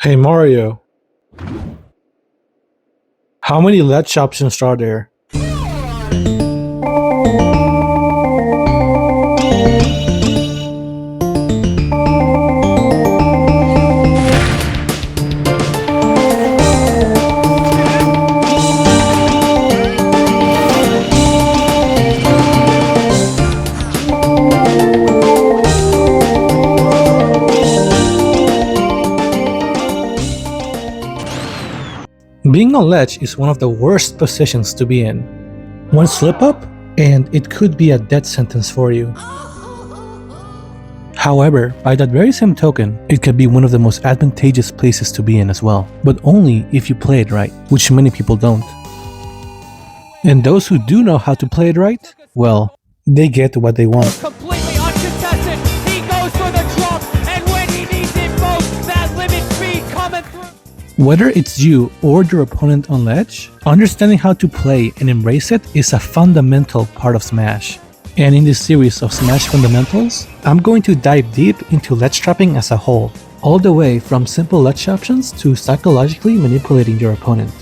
Hey Mario, how many ledge options are there? Being on ledge is one of the worst positions to be in. One slip up, and it could be a death sentence for you. However, by that very same token, it can be one of the most advantageous places to be in as well, but only if you play it right, which many people don't. And those who do know how to play it right, well, they get what they want. Completely uncontested. He goes for the drop, and when he needs it most, that limit speed coming through. Whether it's you or your opponent on ledge, understanding how to play and embrace it is a fundamental part of Smash. And in this series of Smash Fundamentals, I'm going to dive deep into ledge trapping as a whole, all the way from simple ledge options to psychologically manipulating your opponent.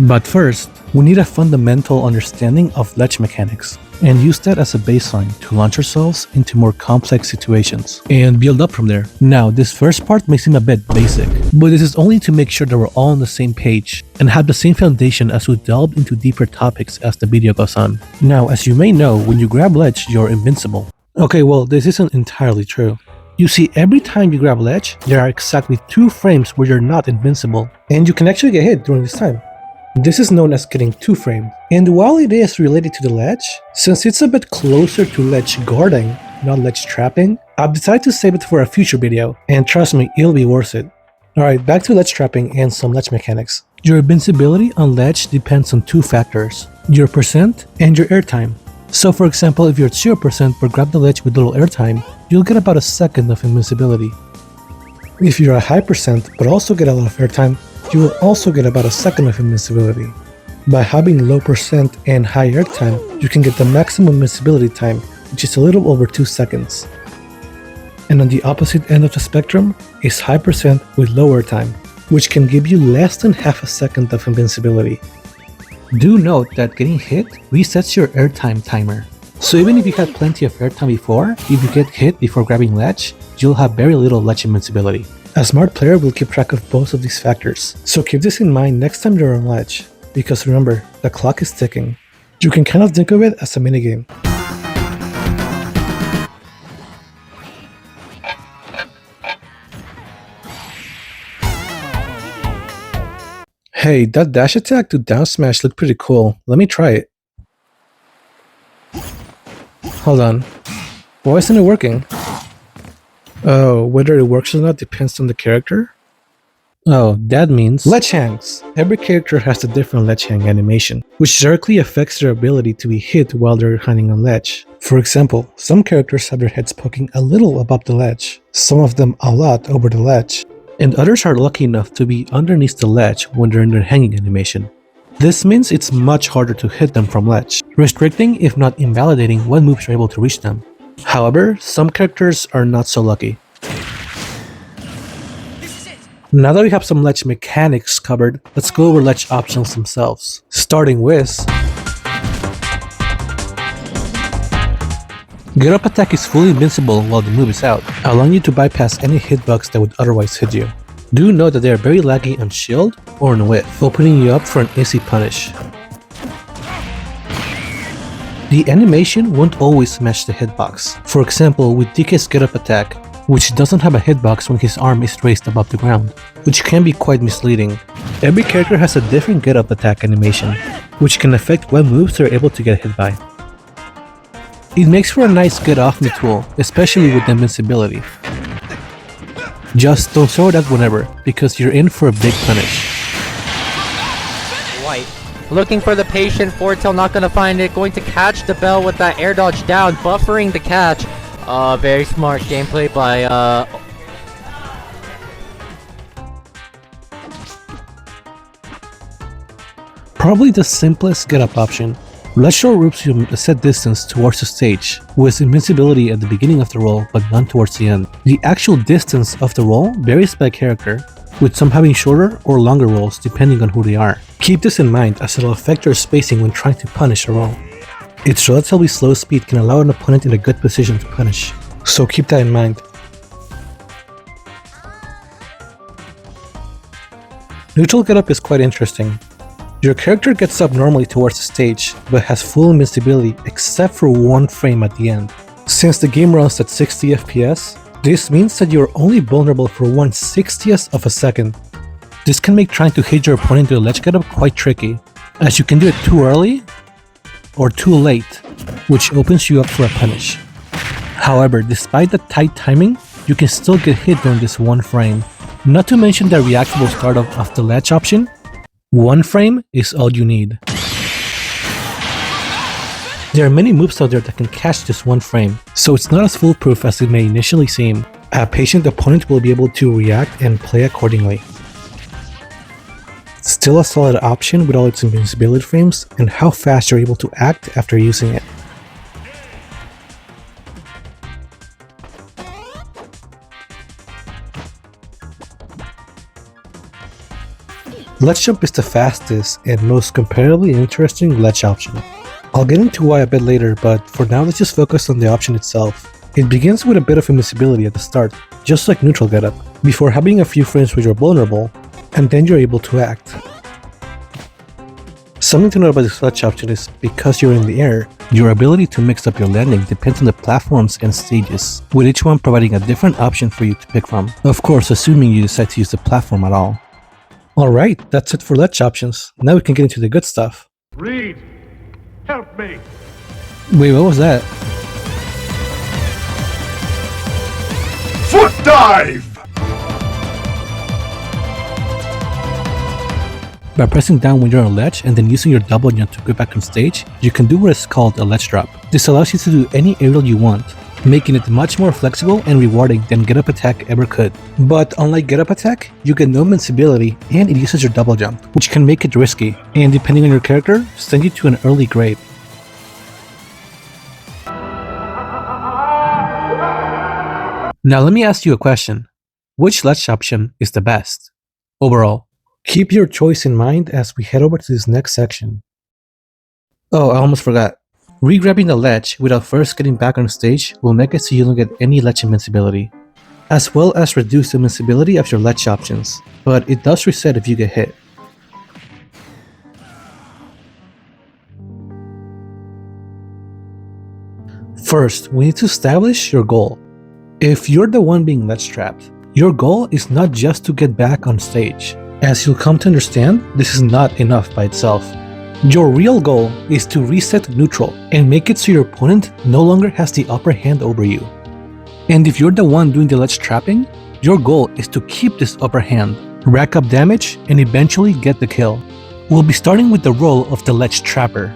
But first, we need a fundamental understanding of ledge mechanics, and use that as a baseline to launch ourselves into more complex situations, and build up from there. Now, this first part may seem a bit basic, but this is only to make sure that we're all on the same page, and have the same foundation as we delve into deeper topics as the video goes on. Now, as you may know, when you grab ledge, you're invincible. Okay, well, this isn't entirely true. You see, every time you grab ledge, there are exactly 2 frames where you're not invincible, and you can actually get hit during this time. This is known as getting 2-framed, and while it is related to the ledge, since it's a bit closer to ledge guarding, not ledge trapping, I've decided to save it for a future video, and trust me, it'll be worth it. Alright, back to ledge trapping and some ledge mechanics. Your invincibility on ledge depends on 2 factors, your percent and your airtime. So for example, if you're at 0% but grab the ledge with little airtime, you'll get about a second of invincibility. If you're a high percent but also get a lot of airtime, you will also get about a second of invincibility. By having low percent and high airtime, you can get the maximum invincibility time, which is a little over 2 seconds. And on the opposite end of the spectrum is high percent with low airtime, which can give you less than half a second of invincibility. Do note that getting hit resets your airtime timer. So even if you had plenty of airtime before, if you get hit before grabbing ledge, you'll have very little ledge invincibility. A smart player will keep track of both of these factors, so keep this in mind next time you're on ledge, because remember, the clock is ticking. You can kind of think of it as a minigame. Hey, that dash attack to down smash looked pretty cool. Let me try it. Hold on. Why isn't it working? Oh, whether it works or not depends on the character? Oh, that means ledge hangs! Every character has a different ledge hang animation, which directly affects their ability to be hit while they're hanging on ledge. For example, some characters have their heads poking a little above the ledge, some of them a lot over the ledge, and others are lucky enough to be underneath the ledge when they're in their hanging animation. This means it's much harder to hit them from ledge, restricting if not invalidating what moves are able to reach them. However, some characters are not so lucky. Now that we have some ledge mechanics covered, let's go over ledge options themselves. Starting with Get Up attack is fully invincible while the move is out, allowing you to bypass any hitbox that would otherwise hit you. Do note that they are very laggy on shield or on whiff, opening you up for an easy punish. The animation won't always match the hitbox. For example, with DK's Get Up attack, which doesn't have a hitbox when his arm is raised above the ground, which can be quite misleading. Every character has a different Get Up attack animation, which can affect what moves they're able to get hit by. It makes for a nice get off me tool, especially with invincibility. Just don't throw it out whenever, because you're in for a big punish. White. Looking for the patient, forward tilt, not gonna find it. Going to catch the bell with that air dodge down, buffering the catch. Very smart gameplay by, Probably the simplest get up option. Ledge roll ropes you a set distance towards the stage, with invincibility at the beginning of the roll but none towards the end. The actual distance of the roll varies by character, with some having shorter or longer rolls depending on who they are. Keep this in mind as it'll affect your spacing when trying to punish a roll. Its relatively slow speed can allow an opponent in a good position to punish, so keep that in mind. Neutral getup is quite interesting. Your character gets up normally towards the stage, but has full invincibility except for one frame at the end. Since the game runs at 60 FPS, this means that you're only vulnerable for 1/60th of a second. This can make trying to hit your opponent to the ledge getup quite tricky, as you can do it too early or too late, which opens you up for a punish. However, despite the tight timing, you can still get hit during this one frame. Not to mention the reactable startup of the ledge option. One frame is all you need. There are many moves out there that can catch this one frame, so it's not as foolproof as it may initially seem. A patient opponent will be able to react and play accordingly. Still a solid option with all its invincibility frames and how fast you're able to act after using it. Ledge jump is the fastest and most comparatively interesting ledge option. I'll get into why a bit later, but for now let's just focus on the option itself. It begins with a bit of invincibility at the start, just like neutral getup, before having a few frames where you're vulnerable, and then you're able to act. Something to note about this ledge option is because you're in the air, your ability to mix up your landing depends on the platforms and stages, with each one providing a different option for you to pick from. Of course, assuming you decide to use the platform at all. Alright, that's it for ledge options. Now we can get into the good stuff. Reed, help me! Wait, what was that? Foot dive! By pressing down when you're on a ledge and then using your double jump to get back on stage, you can do what is called a ledge drop. This allows you to do any aerial you want, making it much more flexible and rewarding than Get Up Attack ever could. But unlike Get Up Attack, you get no invincibility and it uses your double jump, which can make it risky, and depending on your character, send you to an early grave. Now let me ask you a question. Which ledge option is the best? Overall. Keep your choice in mind as we head over to this next section. Oh, I almost forgot. Re-grabbing the ledge without first getting back on stage will make it so you don't get any ledge invincibility, as well as reduce the invincibility of your ledge options, but it does reset if you get hit. First, we need to establish your goal. If you're the one being ledge trapped, your goal is not just to get back on stage. As you'll come to understand, this is not enough by itself. Your real goal is to reset neutral and make it so your opponent no longer has the upper hand over you. And if you're the one doing the ledge trapping, your goal is to keep this upper hand, rack up damage, and eventually get the kill. We'll be starting with the role of the ledge trapper.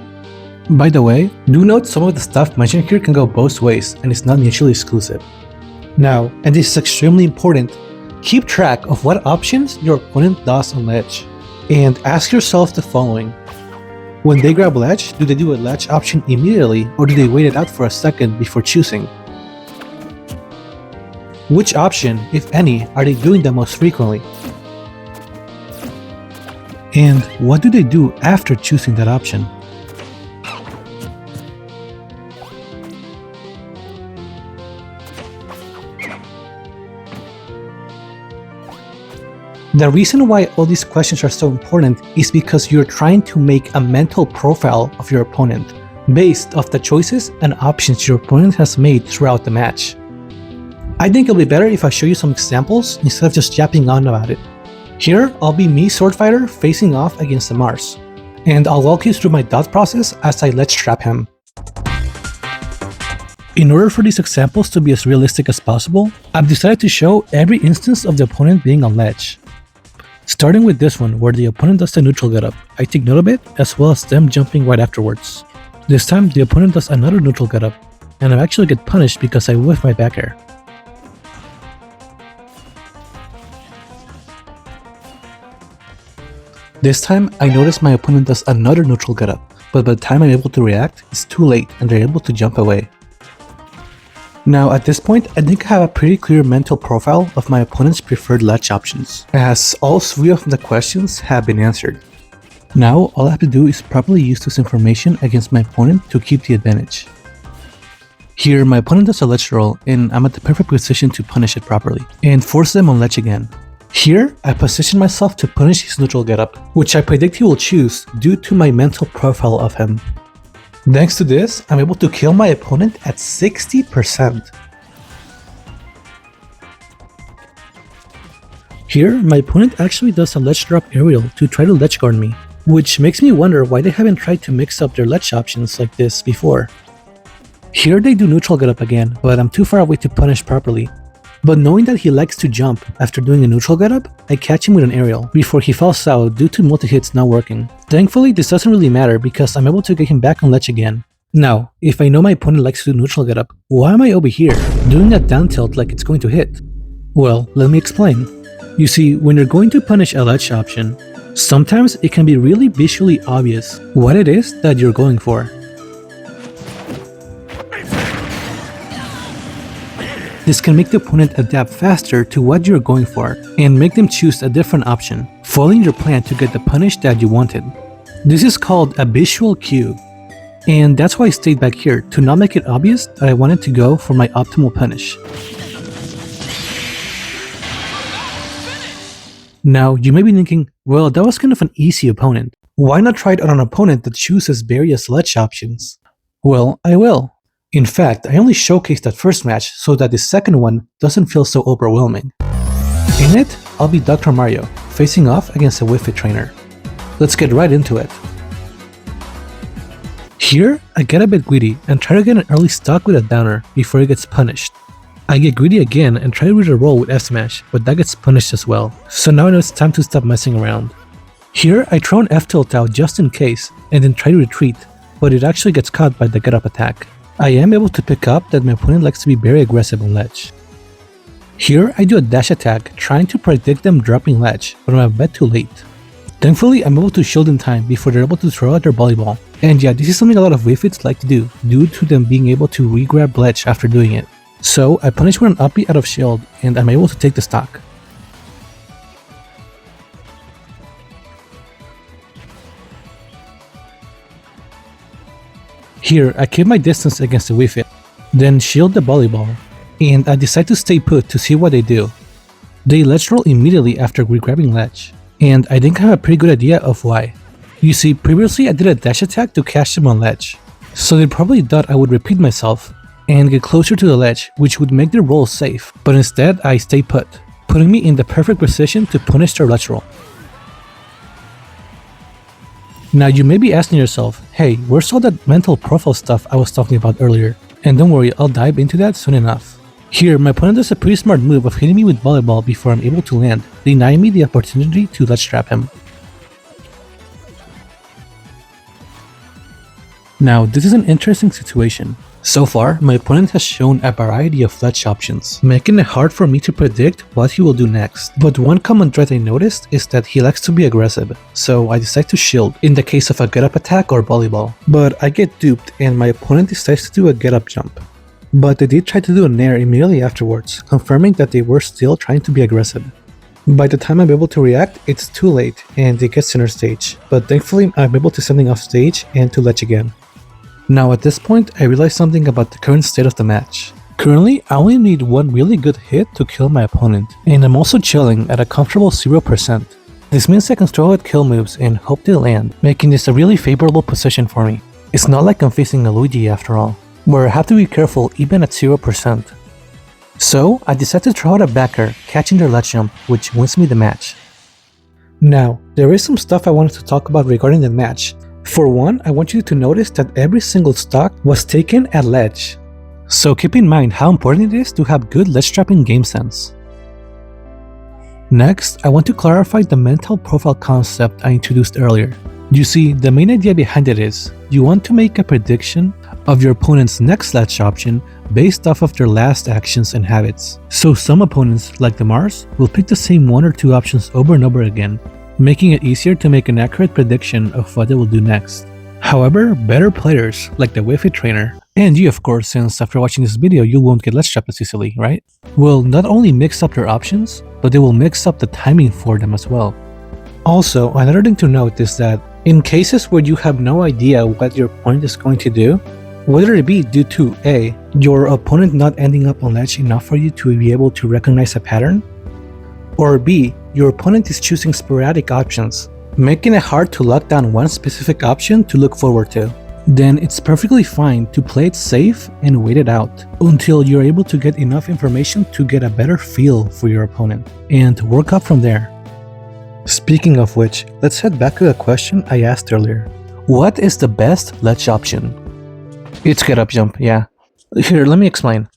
By the way, do note some of the stuff mentioned here can go both ways and is not mutually exclusive. Now, and this is extremely important, keep track of what options your opponent does on ledge, and ask yourself the following. When they grab ledge, do they do a ledge option immediately or do they wait it out for a second before choosing? Which option, if any, are they doing the most frequently? And what do they do after choosing that option? The reason why all these questions are so important is because you're trying to make a mental profile of your opponent based off the choices and options your opponent has made throughout the match. I think it'll be better if I show you some examples instead of just yapping on about it. Here, I'll be me sword fighter facing off against the Mars, and I'll walk you through my thought process as I ledge trap him. In order for these examples to be as realistic as possible, I've decided to show every instance of the opponent being on ledge. Starting with this one, where the opponent does the neutral getup, I take note of it, as well as them jumping right afterwards. This time, the opponent does another neutral getup, and I actually get punished because I whiff my back air. This time, I notice my opponent does another neutral getup, but by the time I'm able to react, it's too late and they're able to jump away. Now at this point, I think I have a pretty clear mental profile of my opponent's preferred ledge options, as all 3 of the questions have been answered. Now all I have to do is properly use this information against my opponent to keep the advantage. Here my opponent does a ledge roll and I'm at the perfect position to punish it properly, and force them on ledge again. Here, I position myself to punish his neutral getup, which I predict he will choose due to my mental profile of him. Thanks to this, I'm able to kill my opponent at 60%. Here, my opponent actually does a ledge drop aerial to try to ledge guard me, which makes me wonder why they haven't tried to mix up their ledge options like this before. Here they do neutral getup again, but I'm too far away to punish properly. But knowing that he likes to jump after doing a neutral getup, I catch him with an aerial before he falls out due to multi-hits not working. Thankfully, this doesn't really matter because I'm able to get him back on ledge again. Now, if I know my opponent likes to do neutral getup, why am I over here, doing a down tilt like it's going to hit? Well, let me explain. You see, when you're going to punish a ledge option, sometimes it can be really visually obvious what it is that you're going for. This can make the opponent adapt faster to what you're going for and make them choose a different option, following your plan to get the punish that you wanted. This is called a visual cue, and that's why I stayed back here to not make it obvious that I wanted to go for my optimal punish. Now, you may be thinking, well, that was kind of an easy opponent. Why not try it on an opponent that chooses various ledge options? Well, I will. In fact, I only showcased that first match so that the second one doesn't feel so overwhelming. In it, I'll be Dr. Mario, facing off against a Wi-Fi trainer. Let's get right into it. Here, I get a bit greedy and try to get an early stock with a downer before it gets punished. I get greedy again and try to read a roll with F smash, but that gets punished as well, so now I know it's time to stop messing around. Here, I throw an F tilt out just in case, and then try to retreat, but it actually gets caught by the get up attack. I am able to pick up that my opponent likes to be very aggressive on ledge. Here, I do a dash attack, trying to predict them dropping ledge, but I'm a bit too late. Thankfully, I'm able to shield in time before they're able to throw out their volleyball. And yeah, this is something a lot of Wi-Fits like to do, due to them being able to re-grab ledge after doing it. So, I punish with an uppy out of shield, and I'm able to take the stock. Here, I keep my distance against the Wi-Fi, then shield the volleyball, and I decide to stay put to see what they do. They ledge roll immediately after re-grabbing ledge, and I think I have a pretty good idea of why. You see, previously I did a dash attack to catch them on ledge, so they probably thought I would repeat myself and get closer to the ledge, which would make their roll safe, but instead I stay put, putting me in the perfect position to punish their ledge roll. Now you may be asking yourself, hey, where's all that mental profile stuff I was talking about earlier? And don't worry, I'll dive into that soon enough. Here, my opponent does a pretty smart move of hitting me with volleyball before I'm able to land, denying me the opportunity to ledge trap him. Now, this is an interesting situation. So far, my opponent has shown a variety of ledge options, making it hard for me to predict what he will do next. But one common thread I noticed is that he likes to be aggressive, so I decide to shield in the case of a get-up attack or volleyball. But I get duped and my opponent decides to do a get-up jump. But they did try to do a nair immediately afterwards, confirming that they were still trying to be aggressive. By the time I'm able to react, it's too late and they get center stage, but thankfully I'm able to send them off stage and to ledge again. Now at this point, I realize something about the current state of the match. Currently, I only need one really good hit to kill my opponent, and I'm also chilling at a comfortable 0%. This means I can throw out kill moves and hope they land, making this a really favorable position for me. It's not like I'm facing a Luigi after all, where I have to be careful even at 0%. So, I decide to throw out a backer, catching their ledge jump, which wins me the match. Now, there is some stuff I wanted to talk about regarding the match. For one, I want you to notice that every single stock was taken at ledge. So keep in mind how important it is to have good ledge trapping game sense. Next, I want to clarify the mental profile concept I introduced earlier. You see, the main idea behind it is, you want to make a prediction of your opponent's next ledge option based off of their last actions and habits. So some opponents, like the Mars, will pick the same one or two options over and over again, making it easier to make an accurate prediction of what they will do next. However, better players, like the Wi-Fi trainer, And you, of course, since after watching this video you won't get ledge trapped as easily, right? Will not only mix up their options, but they will mix up the timing for them as well. Also, another thing to note is that in cases where you have no idea what your opponent is going to do, whether it be due to A, your opponent not ending up on ledge enough for you to be able to recognize a pattern, or B, your opponent is choosing sporadic options, making it hard to lock down one specific option to look forward to, then it's perfectly fine to play it safe and wait it out until you're able to get enough information to get a better feel for your opponent and work up from there. Speaking of which, let's head back to the question I asked earlier. What is the best ledge option? It's get up jump, yeah. Here, let me explain.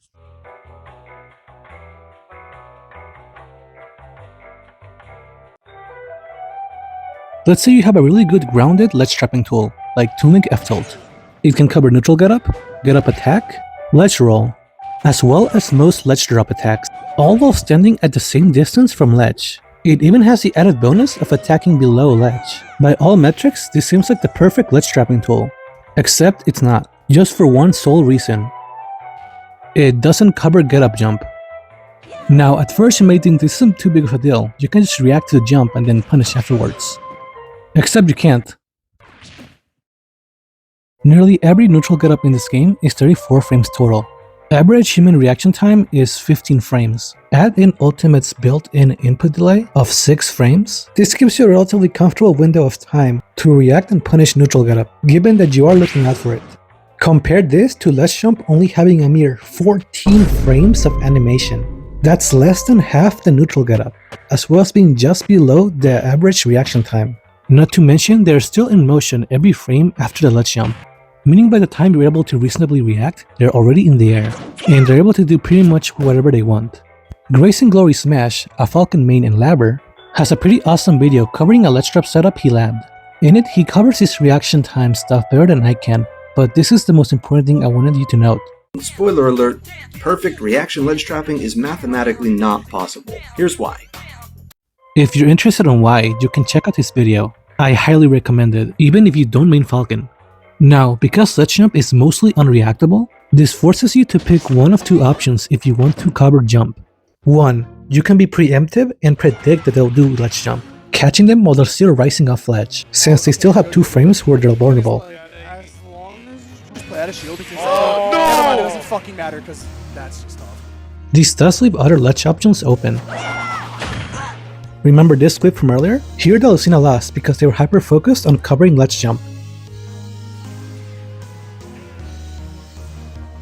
Let's say you have a really good grounded ledge trapping tool, like Toon Link F-Tilt. It can cover neutral get up attack, ledge roll, as well as most ledge drop attacks, all while standing at the same distance from ledge. It even has the added bonus of attacking below ledge. By all metrics, this seems like the perfect ledge trapping tool. Except it's not, just for one sole reason. It doesn't cover get up jump. Now, at first you may think this isn't too big of a deal, you can just react to the jump and then punish afterwards. Except you can't. Nearly every neutral get up in this game is 34 frames total. Average human reaction time is 15 frames. Add in Ultimate's built-in input delay of 6 frames. This gives you a relatively comfortable window of time to react and punish neutral get up, given that you are looking out for it. Compare this to ledge jump only having a mere 14 frames of animation. That's less than half the neutral get up, as well as being just below the average reaction time. Not to mention, they're still in motion every frame after the ledge jump, meaning by the time you're able to reasonably react, they're already in the air, and they're able to do pretty much whatever they want. Grace and Glory Smash, a Falcon main and labber, has a pretty awesome video covering a ledge trap setup he labbed. In it, he covers his reaction time stuff better than I can, but this is the most important thing I wanted you to note. Spoiler alert, perfect reaction ledge trapping is mathematically not possible. Here's why. If you're interested on why, you can check out his video. I highly recommend it, even if you don't main Falcon. Now, because ledge jump is mostly unreactable, this forces you to pick one of two options if you want to cover jump. 1. You can be preemptive and predict that they'll do ledge jump, catching them while they're still rising off ledge, since they still have 2 frames where they're vulnerable. As long as you just play out a shield, because never mind, it doesn't fucking matter, because that's just tough. This does leave other ledge options open. Remember this clip from earlier? Here the Lucina lost because they were hyper-focused on covering ledge jump.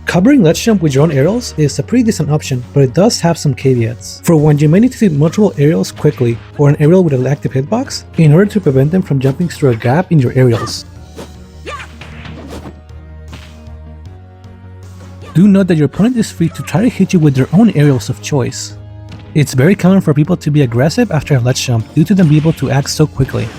Covering ledge jump with your own aerials is a pretty decent option, but it does have some caveats. For one, you may need to hit multiple aerials quickly, or an aerial with an active hitbox, in order to prevent them from jumping through a gap in your aerials. Do note that your opponent is free to try to hit you with their own aerials of choice. It's very common for people to be aggressive after a ledge jump due to them being able to act so quickly.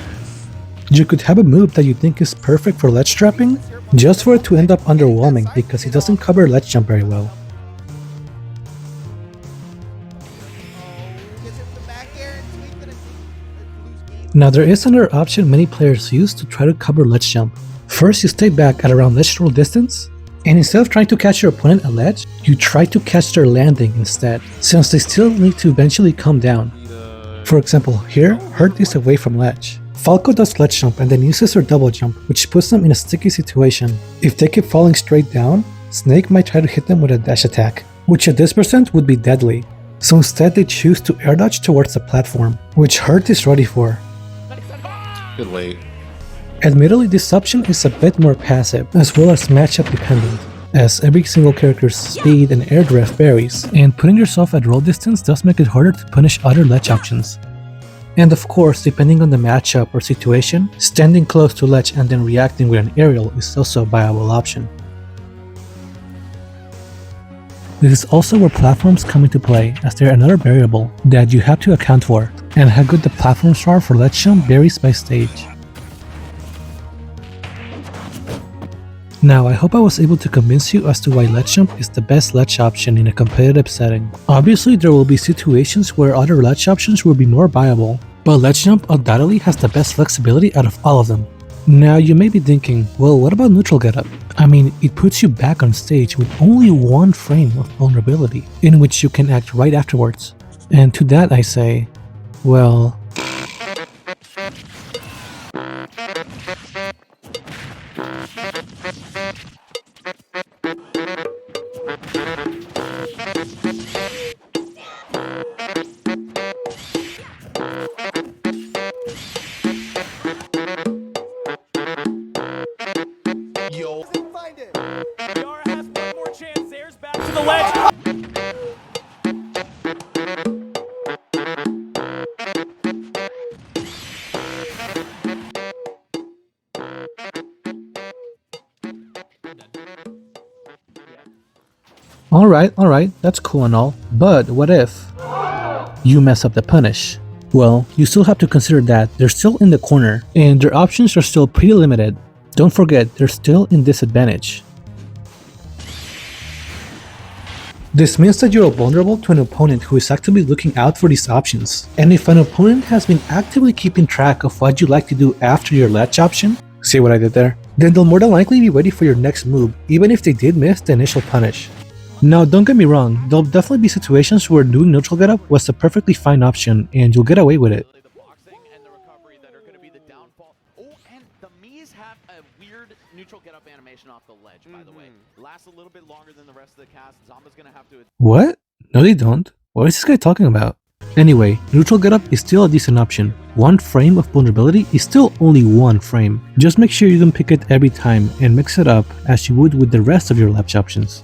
You could have a move that you think is perfect for ledge trapping, just for it to end up underwhelming because it doesn't cover ledge jump very well. Now there is another option many players use to try to cover ledge jump. First, you stay back at around ledge roll distance, and instead of trying to catch your opponent at ledge, you try to catch their landing instead, since they still need to eventually come down. For example, here, Hurt is away from ledge. Falco does ledge jump and then uses her double jump, which puts them in a sticky situation. If they keep falling straight down, Snake might try to hit them with a dash attack, which at this percent would be deadly. So instead they choose to air dodge towards the platform, which Hurt is ready for. Good wait. Admittedly, this option is a bit more passive, as well as matchup dependent, as every single character's speed and air drift varies, and putting yourself at roll distance does make it harder to punish other ledge options. And of course, depending on the matchup or situation, standing close to ledge and then reacting with an aerial is also a viable option. This is also where platforms come into play, as they're another variable that you have to account for, and how good the platforms are for ledge jump varies by stage. Now, I hope I was able to convince you as to why ledge jump is the best ledge option in a competitive setting. Obviously, there will be situations where other ledge options will be more viable, but ledge jump undoubtedly has the best flexibility out of all of them. Now you may be thinking, well, what about neutral getup? I mean, it puts you back on stage with only one frame of vulnerability, in which you can act right afterwards. And to that I say, well... Find it. Yara has one more chance. There's back to the ledge. Alright, that's cool and all, but what if you mess up the punish? Well, you still have to consider that they're still in the corner, and their options are still pretty limited. Don't forget, they're still in disadvantage. This means that you're vulnerable to an opponent who is actively looking out for these options, and if an opponent has been actively keeping track of what you like to do after your ledge option, see what I did there? Then they'll more than likely be ready for your next move, even if they did miss the initial punish. Now, don't get me wrong, there'll definitely be situations where doing neutral getup was a perfectly fine option and you'll get away with it. The boxing and the recovery that are going to be the downfall. Oh, and the Mii's have a weird neutral get up animation off the ledge, by the way. Lasts a little bit longer than the rest of the cast. Zamba's going to have to... What? No they don't. What is this guy talking about? Anyway, neutral getup is still a decent option. One frame of vulnerability is still only one frame. Just make sure you don't pick it every time and mix it up as you would with the rest of your ledge options.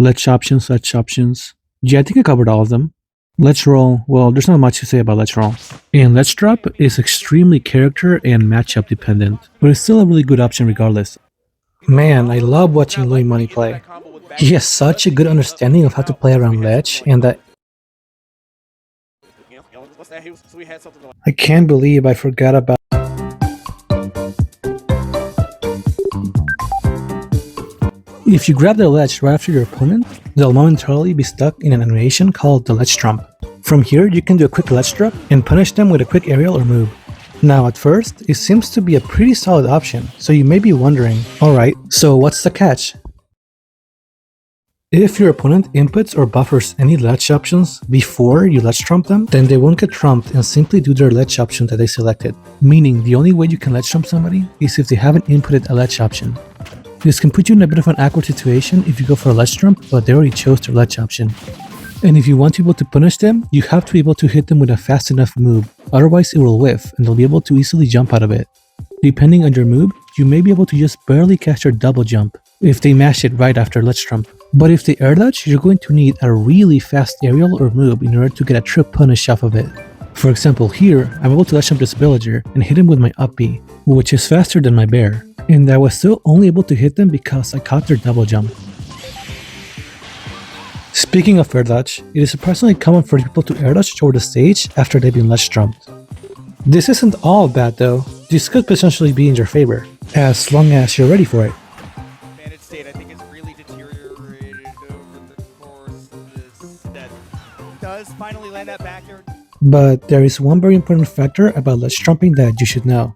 Ledge options. Yeah, I think I covered all of them. Let's roll. Well, there's not much to say about let's roll. And let's drop is extremely character and matchup dependent, but it's still a really good option regardless. Man, I love watching Louis Money play. He has such a good understanding of how to play around ledge, and that I can't believe I forgot about. If you grab the ledge right after your opponent, they'll momentarily be stuck in an animation called the ledge trump. From here, you can do a quick ledge drop and punish them with a quick aerial or move. Now at first, it seems to be a pretty solid option, so you may be wondering, alright, so what's the catch? If your opponent inputs or buffers any ledge options before you ledge trump them, then they won't get trumped and simply do their ledge option that they selected. Meaning the only way you can ledge trump somebody is if they haven't inputted a ledge option. This can put you in a bit of an awkward situation if you go for a ledge trump, but they already chose their ledge option. And if you want to be able to punish them, you have to be able to hit them with a fast enough move, otherwise it will whiff and they'll be able to easily jump out of it. Depending on your move, you may be able to just barely catch their double jump if they mash it right after ledge trump. But if they air ledge, you're going to need a really fast aerial or move in order to get a trip punish off of it. For example, here, I'm able to ledge jump this villager and hit him with my up B, which is faster than my bear. And I was still only able to hit them because I caught their double jump. Speaking of air dodge, it is surprisingly common for people to air dodge toward the stage after they've been ledge trumped. This isn't all bad though, this could potentially be in your favor, as long as you're ready for it. Bandit state, I think, has really deteriorated over the course of this. That does finally land that back air. But there is one very important factor about ledge trumping that you should know.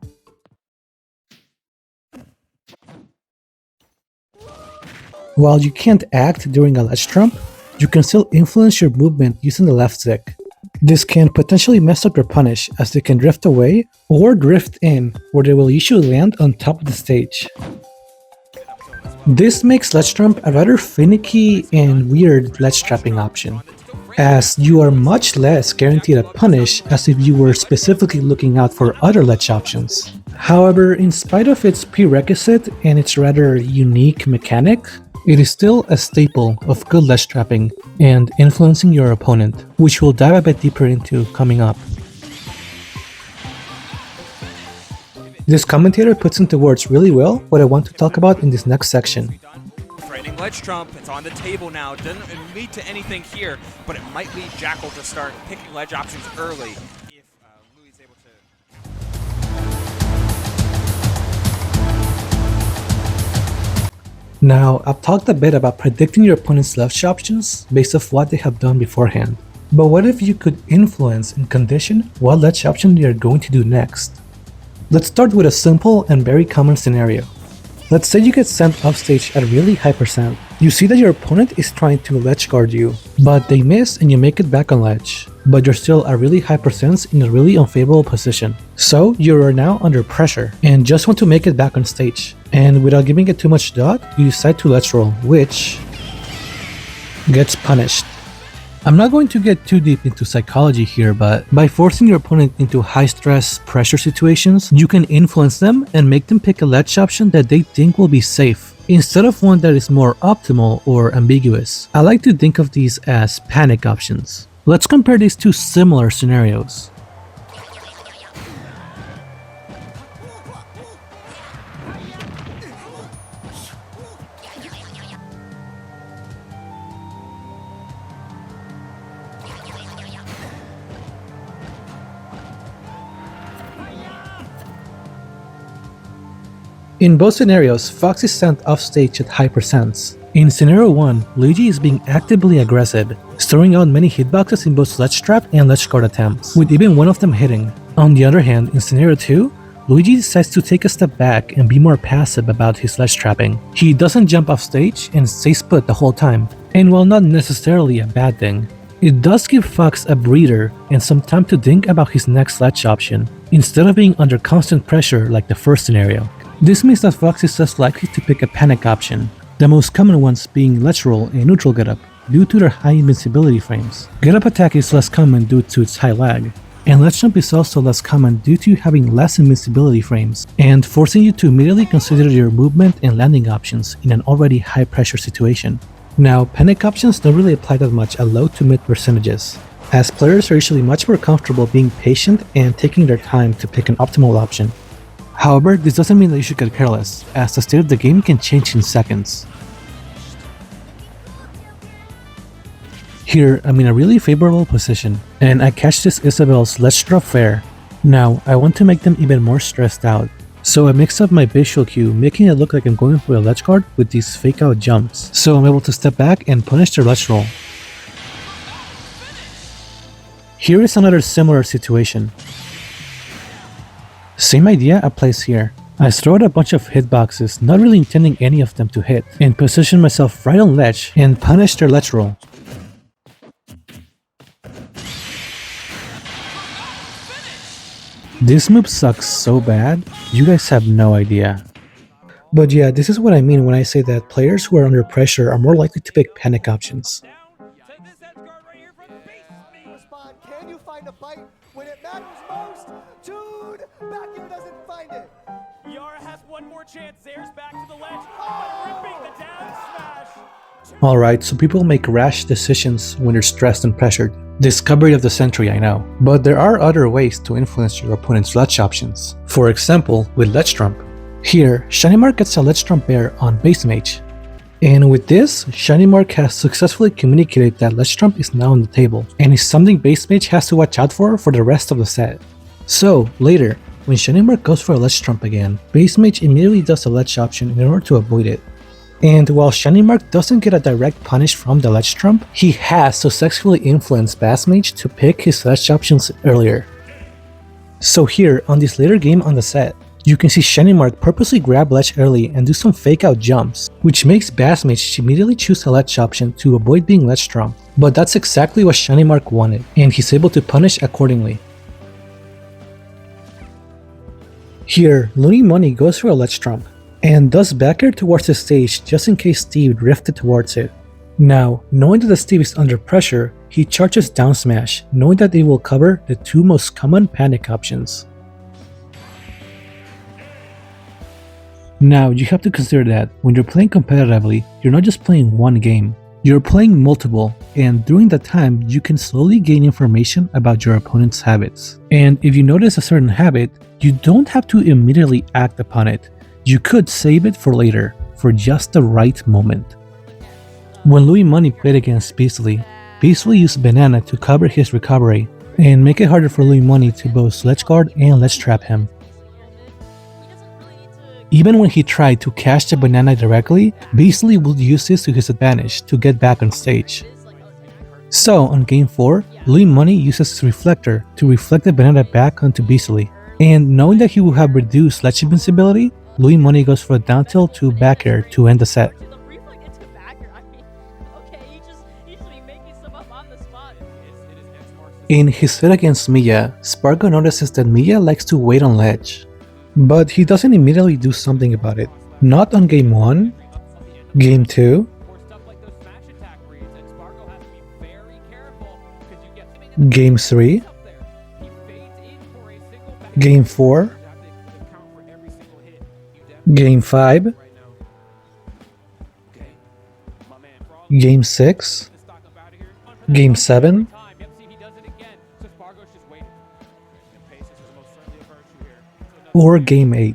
While you can't act during a ledge trump, you can still influence your movement using the left stick. This can potentially mess up your punish as they can drift away or drift in, where they will usually land on top of the stage. This makes ledge trump a rather finicky and weird ledge trapping option, as you are much less guaranteed a punish as if you were specifically looking out for other ledge options. However, in spite of its prerequisite and its rather unique mechanic, it is still a staple of good ledge trapping and influencing your opponent, which we'll dive a bit deeper into coming up. This commentator puts into words really well what I want to talk about in this next section. Threatening ledge trump, it's on the table now, doesn't lead to anything here, but it might lead Jackal to start picking ledge options early. If Louis is able to... Now, I've talked a bit about predicting your opponent's ledge options based off what they have done beforehand. But what if you could influence and condition what ledge option they are going to do next? Let's start with a simple and very common scenario. Let's say you get sent offstage at a really high percent. You see that your opponent is trying to ledge guard you, but they miss and you make it back on ledge. But you're still at really high percents in a really unfavorable position. So you are now under pressure and just want to make it back on stage. And without giving it too much thought, you decide to ledge roll, which gets punished. I'm not going to get too deep into psychology here, but by forcing your opponent into high-stress pressure situations, you can influence them and make them pick a ledge option that they think will be safe, instead of one that is more optimal or ambiguous. I like to think of these as panic options. Let's compare these two similar scenarios. In both scenarios, Fox is sent off stage at high percents. In scenario 1, Luigi is being actively aggressive, throwing out many hitboxes in both sledge trap and ledge guard attempts, with even one of them hitting. On the other hand, in scenario 2, Luigi decides to take a step back and be more passive about his ledge trapping. He doesn't jump off stage and stays put the whole time, and while not necessarily a bad thing, it does give Fox a breather and some time to think about his next ledge option, instead of being under constant pressure like the first scenario. This means that Fox is less likely to pick a panic option, the most common ones being ledge roll and neutral getup, due to their high invincibility frames. Getup attack is less common due to its high lag, and ledge jump is also less common due to having less invincibility frames, and forcing you to immediately consider your movement and landing options in an already high pressure situation. Now, panic options don't really apply that much at low to mid percentages, as players are usually much more comfortable being patient and taking their time to pick an optimal option. However, this doesn't mean that you should get careless, as the state of the game can change in seconds. Here, I'm in a really favorable position, and I catch this Isabel's ledge drop fair. Now, I want to make them even more stressed out, so I mix up my visual cue, making it look like I'm going for a ledge guard with these fake out jumps, so I'm able to step back and punish their ledge roll. Here is another similar situation. Same idea applies here. I throw out a bunch of hitboxes, not really intending any of them to hit, and position myself right on ledge and punish their ledge roll. This move sucks so bad, you guys have no idea. But yeah, this is what I mean when I say that players who are under pressure are more likely to pick panic options. Can you find a fight when it matters most? Dude, back here doesn't find it. Yara has one more chance. Zare's back to the ledge, but ripping the down smash. Alright, so people make rash decisions when they're stressed and pressured. Discovery of the century, I know. But there are other ways to influence your opponent's ledge options. For example, with ledge trump. Here, Shiny Mark gets a ledge trump bear on base mage. And with this, Shiny Mark has successfully communicated that ledge trump is now on the table, and is something base mage has to watch out for the rest of the set. So, later, when Shiny Mark goes for a ledge trump again, base mage immediately does a ledge option in order to avoid it. And while Shiny Mark doesn't get a direct punish from the ledge trump, he has successfully influenced base mage to pick his ledge options earlier. So here, on this later game on the set, you can see Shiny Mark purposely grab ledge early and do some fake out jumps, which makes Bass Mage immediately choose a ledge option to avoid being ledge trumped. But that's exactly what Shiny Mark wanted, and he's able to punish accordingly. Here, Looney Money goes for a ledge trump, and does back air towards the stage just in case Steve drifted towards it. Now, knowing that the Steve is under pressure, he charges down smash, knowing that it will cover the two most common panic options. Now, you have to consider that when you're playing competitively, you're not just playing one game, you're playing multiple, and during that time, you can slowly gain information about your opponent's habits. And if you notice a certain habit, you don't have to immediately act upon it. You could save it for later, for just the right moment. When Louis Money played against Beasley, Beasley used Banana to cover his recovery, and make it harder for Louis Money to both sledge guard and ledge trap him. Even when he tried to catch the banana directly, Beasley would use this to his advantage to get back on stage. So, on game 4, Louis Money uses his reflector to reflect the banana back onto Beasley. And knowing that he will have reduced ledge invincibility, Louis Money goes for a down tilt to back air to end the set. In his fit against Mia, Spargo notices that Mia likes to wait on ledge, but he doesn't immediately do something about it. Not on game 1, game 2, game 3, game 4, game 5, game 6, game 7, or game 8.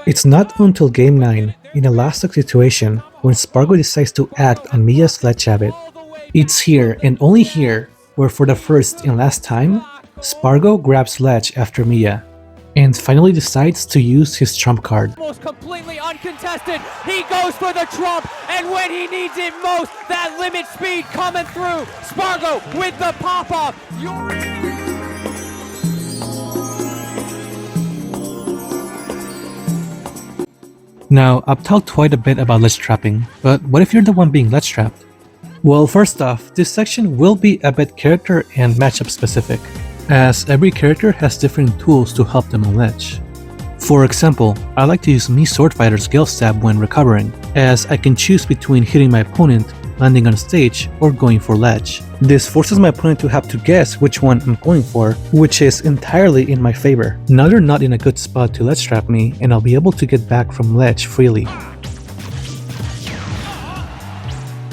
It's not until game 9, in a last stock situation, when Spargo decides to act on Mia's ledge habit. It's here and only here where for the first and last time, Spargo grabs ledge after Mia, and finally decides to use his trump card. Almost completely uncontested, he goes for the trump, and when he needs it most, that limit speed coming through, Spargo with the pop-off. Now, I've talked quite a bit about ledge trapping, but what if you're the one being ledge trapped? Well, first off, this section will be a bit character and matchup specific, as every character has different tools to help them on ledge. For example, I like to use Mii Swordfighter's Gale Stab when recovering, as I can choose between hitting my opponent, landing on stage, or going for ledge. This forces my opponent to have to guess which one I'm going for, which is entirely in my favor. Now they're not in a good spot to ledge trap me, and I'll be able to get back from ledge freely.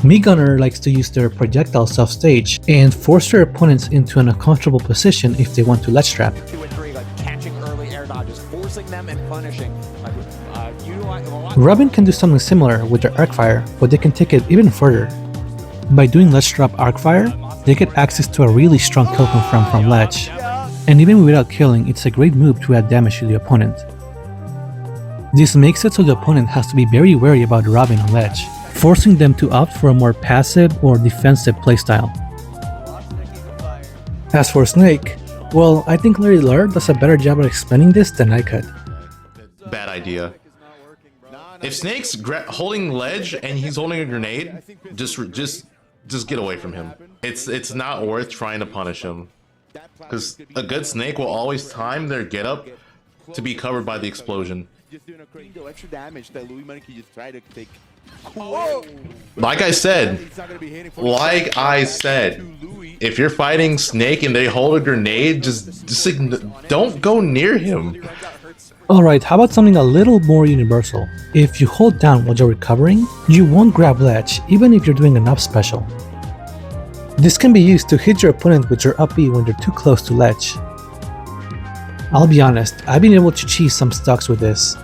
Mii Gunner likes to use their projectiles off stage and force their opponents into an uncomfortable position if they want to ledge trap. 2 and 3, like catching early air dodges, forcing them and punishing. Robin can do something similar with their Arcfire, but they can take it even further. By doing ledge trap Arcfire, they get access to a really strong kill confirm from ledge, and even without killing, it's a great move to add damage to the opponent. This makes it so the opponent has to be very wary about Robin on ledge, forcing them to opt for a more passive or defensive playstyle. As for Snake, well, I think Larry Lur does a better job at explaining this than I could. Bad idea. If Snake's holding ledge and he's holding a grenade, just get away from him. It's not worth trying to punish him, because a good Snake will always time their getup to be covered by the explosion. Extra damage that Louis Money can just try to take. Like I said, if you're fighting Snake and they hold a grenade, just don't go near him. Alright, how about something a little more universal? If you hold down while you're recovering, you won't grab ledge even if you're doing an up special. This can be used to hit your opponent with your up B when they're too close to ledge. I'll be honest, I've been able to cheese some stocks with this.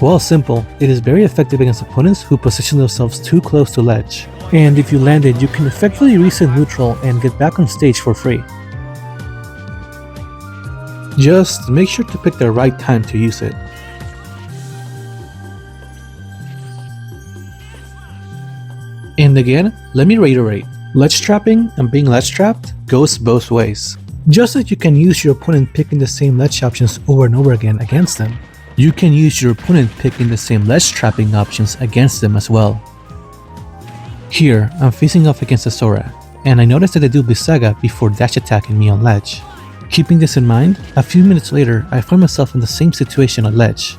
Well, simple, it is very effective against opponents who position themselves too close to ledge. And if you land it, you can effectively reset neutral and get back on stage for free. Just make sure to pick the right time to use it. And again, let me reiterate, ledge trapping and being ledge trapped goes both ways. Just as you can use your opponent picking the same ledge options over and over again against them, you can use your opponent picking the same ledge trapping options against them as well. Here, I'm facing off against a Sora, and I noticed that they do Bisaga before dash attacking me on ledge. Keeping this in mind, a few minutes later, I find myself in the same situation on ledge.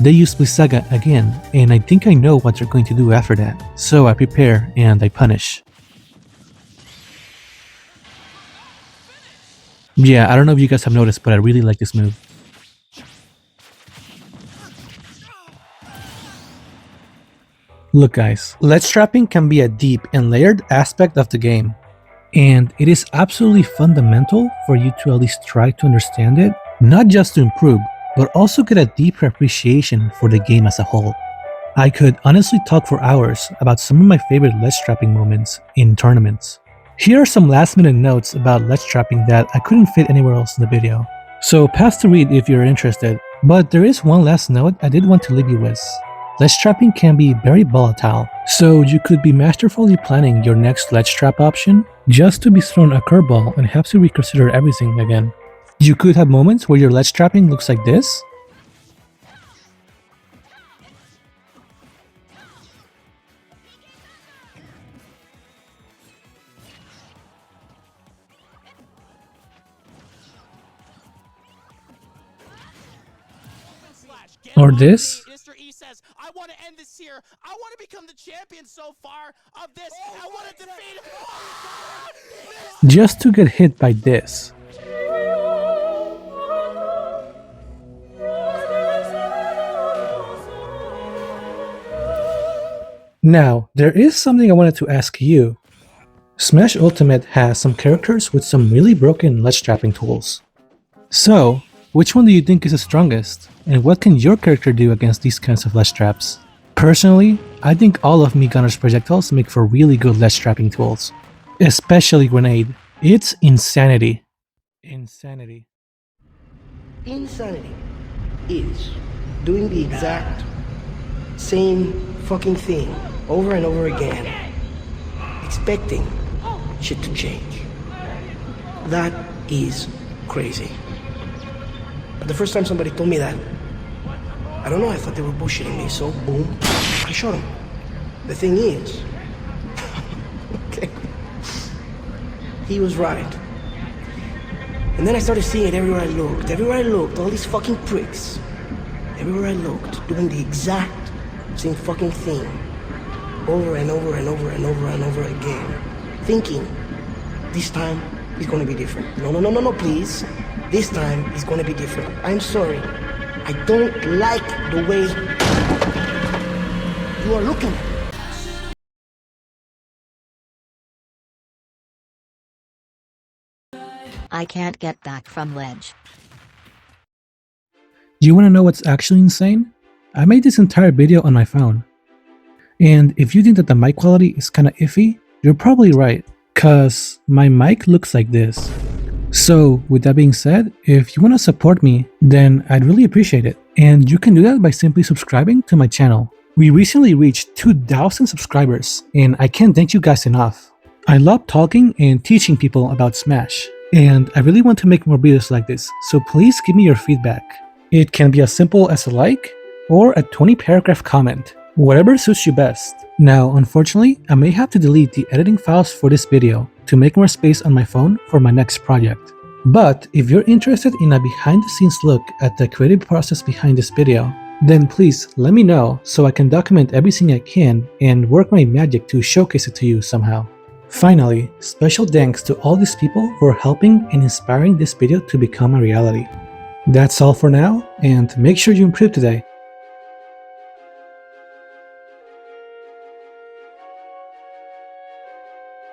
They use Bisaga again, and I think I know what they're going to do after that, so I prepare and I punish. Yeah, I don't know if you guys have noticed, but I really like this move. Look guys, ledge trapping can be a deep and layered aspect of the game, and it is absolutely fundamental for you to at least try to understand it, not just to improve, but also get a deeper appreciation for the game as a whole. I could honestly talk for hours about some of my favorite ledge trapping moments in tournaments. Here are some last minute notes about ledge trapping that I couldn't fit anywhere else in the video, so pass to read if you're interested, but there is one last note I did want to leave you with. ledge trapping can be very volatile, so you could be masterfully planning your next ledge trap option just to be thrown a curveball and have to reconsider everything again. You could have moments where your ledge trapping looks like this, or this. Mr. E says, I want to end this here. I want to become the champion so far of this. I want to defeat Just to get hit by this. Now, there is something I wanted to ask you. Smash Ultimate has some characters with some really broken ledge trapping tools. So, which one do you think is the strongest? And what can your character do against these kinds of ledge traps? Personally, I think all of Me Gunner's projectiles make for really good ledge trapping tools. Especially Grenade. It's insanity. Insanity. Insanity is doing the exact same fucking thing over and over again, expecting shit to change. That is crazy. But the first time somebody told me that, I don't know, I thought they were bullshitting me, so boom, I shot them. The thing is, okay, he was right. And then I started seeing it everywhere I looked, all these fucking pricks, everywhere I looked, doing the exact same fucking thing, over and over and over and over and over again, thinking, this time is gonna be different. No, please. This time is gonna be different. I'm sorry. I don't like the way you are looking. I can't get back from ledge. You wanna know what's actually insane? I made this entire video on my phone. And if you think that the mic quality is kinda iffy, you're probably right, cause my mic looks like this. So with that being said, if you wanna support me, then I'd really appreciate it. And you can do that by simply subscribing to my channel. We recently reached 2,000 subscribers, and I can't thank you guys enough. I love talking and teaching people about Smash, and I really want to make more videos like this, so please give me your feedback. It can be as simple as a like, or a 20-paragraph comment, whatever suits you best. Now, unfortunately, I may have to delete the editing files for this video to make more space on my phone for my next project. But if you're interested in a behind-the-scenes look at the creative process behind this video, then please let me know so I can document everything I can and work my magic to showcase it to you somehow. Finally, special thanks to all these people for helping and inspiring this video to become a reality. That's all for now, and make sure you improve today.